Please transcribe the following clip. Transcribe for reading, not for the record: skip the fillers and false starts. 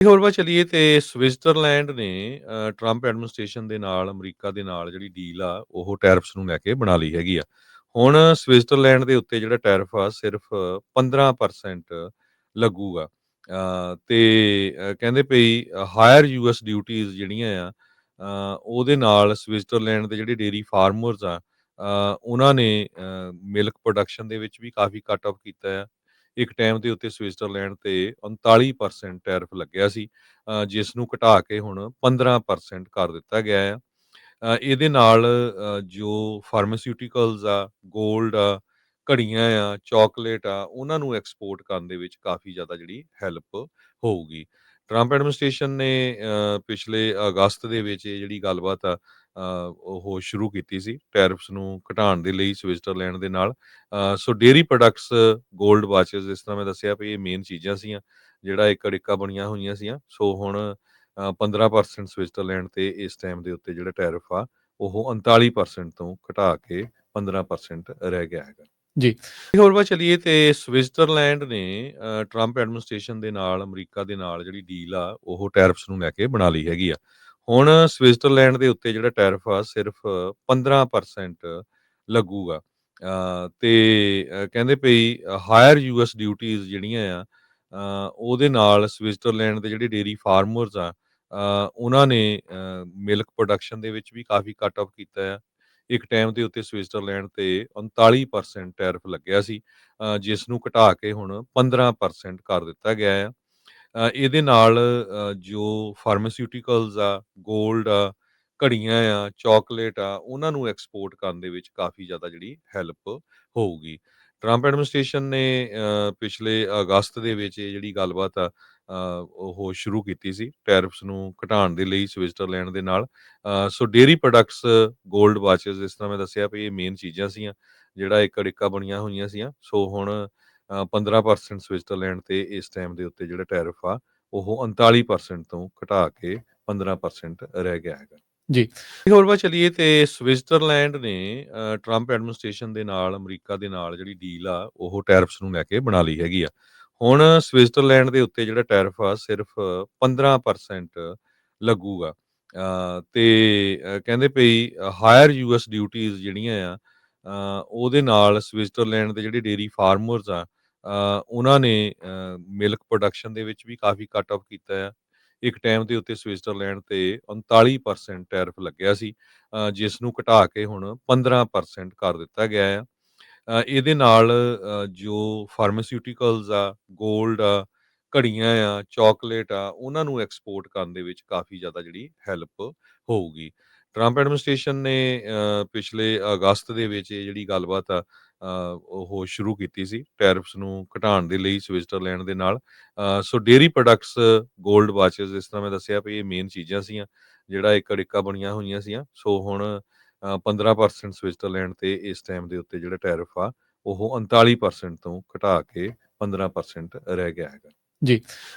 ਹੋਰ ਵੱਲ ਚੱਲੀਏ ਤੇ ਸਵਿਟਜ਼ਰਲੈਂਡ ਨੇ ਟਰੰਪ ਐਡਮਿਨਿਸਟ੍ਰੇਸ਼ਨ ਦੇ ਨਾਲ ਅਮਰੀਕਾ ਦੇ ਨਾਲ ਜਿਹੜੀ ਡੀਲ ਆ ਉਹ ਟੈਰਿਫਸ ਨੂੰ ਲੈ ਕੇ ਬਣਾ ਲਈ ਹੈਗੀ ਆ। ਹੁਣ ਸਵਿਟਜ਼ਰਲੈਂਡ ਦੇ ਉੱਤੇ ਜਿਹੜਾ ਟੈਰਿਫ ਆ ਸਿਰਫ 15% ਲੱਗੂਗਾ। ਤੇ ਕਹਿੰਦੇ ਪਈ ਹਾਇਰ ਯੂਐਸ ਡਿਊਟੀਜ਼ ਜਿਹੜੀਆਂ ਆ ਉਹਦੇ ਨਾਲ ਸਵਿਟਜ਼ਰਲੈਂਡ ਦੇ ਜਿਹੜੇ ਡੇਅਰੀ ਫਾਰਮਰਸ ਆ ਉਹਨਾਂ ਨੇ ਮਿਲਕ ਪ੍ਰੋਡਕਸ਼ਨ ਦੇ ਵਿੱਚ ਵੀ ਕਾਫੀ ਕੱਟ ਆਫ ਕੀਤਾ ਆ। ਇੱਕ ਟਾਈਮ ਦੇ ਉੱਤੇ ਸਵਿਟਜ਼ਰਲੈਂਡ ਤੇ 39% ਟੈਰਿਫ ਲੱਗਿਆ ਸੀ, ਜਿਸ ਨੂੰ ਘਟਾ ਕੇ ਹੁਣ 15% ਕਰ ਦਿੱਤਾ ਗਿਆ ਆ। ਇਹਦੇ ਨਾਲ ਜੋ ਫਾਰਮਾਸਿਊਟੀਕਲਸ ਆ, ਗੋਲਡ ਆ, ਘੜੀਆਂ ਆ, ਚਾਕਲੇਟ ਆ, ਉਹਨਾਂ ਨੂੰ ਐਕਸਪੋਰਟ ਕਰਨ ਦੇ ਵਿੱਚ ਕਾਫੀ ਜ਼ਿਆਦਾ ਜਿਹੜੀ ਹੈਲਪ ਹੋਊਗੀ। ਟਰੰਪ ਐਡਮਿਨਿਸਟ੍ਰੇਸ਼ਨ ਨੇ ਪਿਛਲੇ ਅਗਸਤ ਦੇ ਵਿੱਚ ਇਹ ਜਿਹੜੀ ਗੱਲਬਾਤ ਆ ਉਹ ਸ਼ੁਰੂ ਕੀਤੀ ਸੀ ਟੈਰਿਫਸ ਨੂੰ ਘਟਾਉਣ ਦੇ ਲਈ ਸਵਿਟਜ਼ਰਲੈਂਡ ਦੇ ਨਾਲ। ਸੋ ਡੇਅਰੀ ਪ੍ਰੋਡਕਟਸ, ਗੋਲਡ ਵਾਚਸ, ਜਿਸ ਤਰ੍ਹਾਂ ਮੈਂ ਦੱਸਿਆ ਵੀ ਇਹ ਮੇਨ ਚੀਜ਼ਾਂ ਸੀਆਂ ਜਿਹੜਾ ਇੱਕ ਅੜਿੱਕਾ ਬਣੀਆਂ ਹੋਈਆਂ ਸੀਆਂ। ਸੋ ਹੁਣ 15% ਸਵਿਟਜ਼ਰਲੈਂਡ ਤੇ ਇਸ ਟਾਈਮ ਦੇ ਉੱਤੇ ਜਿਹੜਾ ਟੈਰਿਫ ਆ ਉਹ 39% ਤੋਂ ਘਟਾ ਕੇ 15% ਰਹਿ ਗਿਆ ਹੈਗਾ। ਜੀ। ਹੋਰ ਵੱਲ ਚੱਲੀਏ ਤੇ ਸਵਿਟਜ਼ਰਲੈਂਡ ਨੇ ਟਰੰਪ ਐਡਮਿਨਿਸਟ੍ਰੇਸ਼ਨ ਦੇ ਨਾਲ ਅਮਰੀਕਾ ਦੇ ਨਾਲ ਜਿਹੜੀ ਡੀਲ ਆ ਉਹ ਟੈਰਿਫਸ ਨੂੰ ਲੈ ਕੇ ਬਣਾ ਲਈ ਹੈਗੀ ਆ। ਹੁਣ ਸਵਿਟਜ਼ਰਲੈਂਡ ਦੇ ਉੱਤੇ ਜਿਹੜਾ ਟੈਰਿਫ ਆ ਸਿਰਫ 15% ਲੱਗੂਗਾ। ਤੇ ਕਹਿੰਦੇ ਪਈ ਹਾਇਰ ਯੂਐਸ ਡਿਊਟੀਜ਼ ਜਿਹੜੀਆਂ ਆ ਉਹਦੇ ਨਾਲ ਸਵਿਟਜ਼ਰਲੈਂਡ ਦੇ ਜਿਹੜੇ ਡੇਅਰੀ ਫਾਰਮਰਸ ਆ ਉਹਨਾਂ ਨੇ ਮਿਲਕ ਪ੍ਰੋਡਕਸ਼ਨ ਦੇ ਵਿੱਚ ਵੀ ਕਾਫੀ ਕੱਟ ਆਫ ਕੀਤਾ ਆ। ਇੱਕ ਟਾਈਮ ਦੇ ਉੱਤੇ ਸਵਿਟਜ਼ਰਲੈਂਡ ਤੇ 39% ਟੈਰਿਫ ਲੱਗਿਆ ਸੀ, ਜਿਸ ਨੂੰ ਘਟਾ ਕੇ ਹੁਣ 15% ਕਰ ਦਿੱਤਾ ਗਿਆ ਆ। ਇਹਦੇ ਨਾਲ ਜੋ ਫਾਰਮਾਸਿਊਟੀਕਲਸ ਆ, ਗੋਲਡ ਆ, ਘੜੀਆਂ ਆ, ਚਾਕਲੇਟ ਆ, ਉਹਨਾਂ ਨੂੰ ਐਕਸਪੋਰਟ ਕਰਨ ਦੇ ਵਿੱਚ ਕਾਫੀ ਜ਼ਿਆਦਾ ਜਿਹੜੀ ਹੈਲਪ ਹੋਊਗੀ। ਟਰੰਪ ਐਡਮਿਨਿਸਟ੍ਰੇਸ਼ਨ ਨੇ ਪਿਛਲੇ ਅਗਸਤ ਦੇ ਵਿੱਚ ਇਹ ਜਿਹੜੀ ਗੱਲਬਾਤ ਆ ਉਹ ਸ਼ੁਰੂ ਕੀਤੀ ਸੀ ਟੈਰਿਫਸ ਨੂੰ ਘਟਾਉਣ ਦੇ ਲਈ ਸਵਿਟਜ਼ਰਲੈਂਡ ਦੇ ਨਾਲ। ਸੋ ਡੇਅਰੀ ਪ੍ਰੋਡਕਟਸ, ਗੋਲਡ ਵਾਚਸ, ਜਿਸ ਤਰ੍ਹਾਂ ਮੈਂ ਦੱਸਿਆ ਵੀ ਇਹ ਮੇਨ ਚੀਜ਼ਾਂ ਸੀਆਂ ਜਿਹੜਾ ਇੱਕ ਅੜਿੱਕਾ ਬਣੀਆਂ ਹੋਈਆਂ ਸੀਆਂ। ਸੋ ਹੁਣ 15% ਸਵਿਟਜ਼ਰਲੈਂਡ ਤੇ ਇਸ ਟਾਈਮ ਦੇ ਉੱਤੇ ਜਿਹੜਾ ਟੈਰਿਫ ਆ ਉਹ 39% ਤੋਂ ਘਟਾ ਕੇ 15% ਰਹਿ ਗਿਆ ਹੈਗਾ। ਜੀ। ਹੋਰ ਵੱਲ ਚੱਲੀਏ ਤੇ ਸਵਿਟਜ਼ਰਲੈਂਡ ਨੇ ਟਰੰਪ ਐਡਮਿਨਿਸਟ੍ਰੇਸ਼ਨ ਦੇ ਨਾਲ ਅਮਰੀਕਾ ਦੇ ਨਾਲ ਜਿਹੜੀ ਡੀਲ ਆ ਉਹ ਟੈਰਿਫਸ ਨੂੰ ਲੈ ਕੇ ਬਣਾ ਲਈ ਹੈਗੀ ਆ। ਹੁਣ ਸਵਿਟਜ਼ਰਲੈਂਡ ਦੇ ਉੱਤੇ ਜਿਹੜਾ ਟੈਰਿਫ ਆ ਸਿਰਫ 15% ਲੱਗੂਗਾ। ਤੇ ਕਹਿੰਦੇ ਪਈ ਹਾਇਰ ਯੂਐਸ ਡਿਊਟੀਜ਼ ਜਿਹੜੀਆਂ ਆ ਉਹਦੇ ਨਾਲ ਸਵਿਟਜ਼ਰਲੈਂਡ ਦੇ ਜਿਹੜੇ ਡੇਅਰੀ ਫਾਰਮਰਸ ਆ ਉਹਨਾਂ ਨੇ ਮਿਲਕ ਪ੍ਰੋਡਕਸ਼ਨ ਦੇ ਵਿੱਚ ਵੀ ਕਾਫੀ ਕੱਟ ਆਫ ਕੀਤਾ ਆ। ਇੱਕ ਟਾਈਮ ਦੇ ਉੱਤੇ ਸਵਿਟਜ਼ਰਲੈਂਡ ਤੇ 39% ਟੈਰਿਫ ਲੱਗਿਆ ਸੀ, ਜਿਸ ਨੂੰ ਘਟਾ ਕੇ ਹੁਣ 15% ਕਰ ਦਿੱਤਾ ਗਿਆ ਆ। ਇਹਦੇ ਨਾਲ ਜੋ ਫਾਰਮਾਸਿਊਟੀਕਲਸ ਆ, ਗੋਲਡ ਆ, ਘੜੀਆਂ ਆ, ਚਾਕਲੇਟ ਆ, ਉਹਨਾਂ ਨੂੰ ਐਕਸਪੋਰਟ ਕਰਨ ਦੇ ਵਿੱਚ ਕਾਫੀ ਜ਼ਿਆਦਾ ਜਿਹੜੀ ਹੈਲਪ ਹੋਊਗੀ। ਟਰੰਪ ਐਡਮਿਨਿਸਟ੍ਰੇਸ਼ਨ ਨੇ ਪਿਛਲੇ ਅਗਸਤ ਦੇ ਵਿੱਚ ਇਹ ਜਿਹੜੀ ਗੱਲਬਾਤ ਆ ਉਹ ਸ਼ੁਰੂ ਕੀਤੀ ਸੀ ਟੈਰਿਫਸ ਨੂੰ ਘਟਾਉਣ ਦੇ ਲਈ ਸਵਿਟਜ਼ਰਲੈਂਡ ਦੇ ਨਾਲ। ਸੋ ਡੇਅਰੀ ਪ੍ਰੋਡਕਟਸ, ਗੋਲਡ ਵਾਚਸ, ਜਿਸ ਤਰ੍ਹਾਂ ਮੈਂ ਦੱਸਿਆ ਵੀ ਇਹ ਮੇਨ ਚੀਜ਼ਾਂ ਸੀਆਂ ਜਿਹੜਾ ਇੱਕ ਅੜਿੱਕਾ ਬਣੀਆਂ ਹੋਈਆਂ ਸੀਆਂ। ਸੋ ਹੁਣ 15% ਸਵਿਟਜ਼ਰਲੈਂਡ ਤੇ ਇਸ ਟਾਈਮ ਦੇ ਉੱਤੇ ਜਿਹੜਾ ਟੈਰਿਫ ਆ ਉਹ 39% ਤੋਂ ਘਟਾ ਕੇ 15% ਰਹਿ ਗਿਆ ਹੈਗਾ। ਜੀ।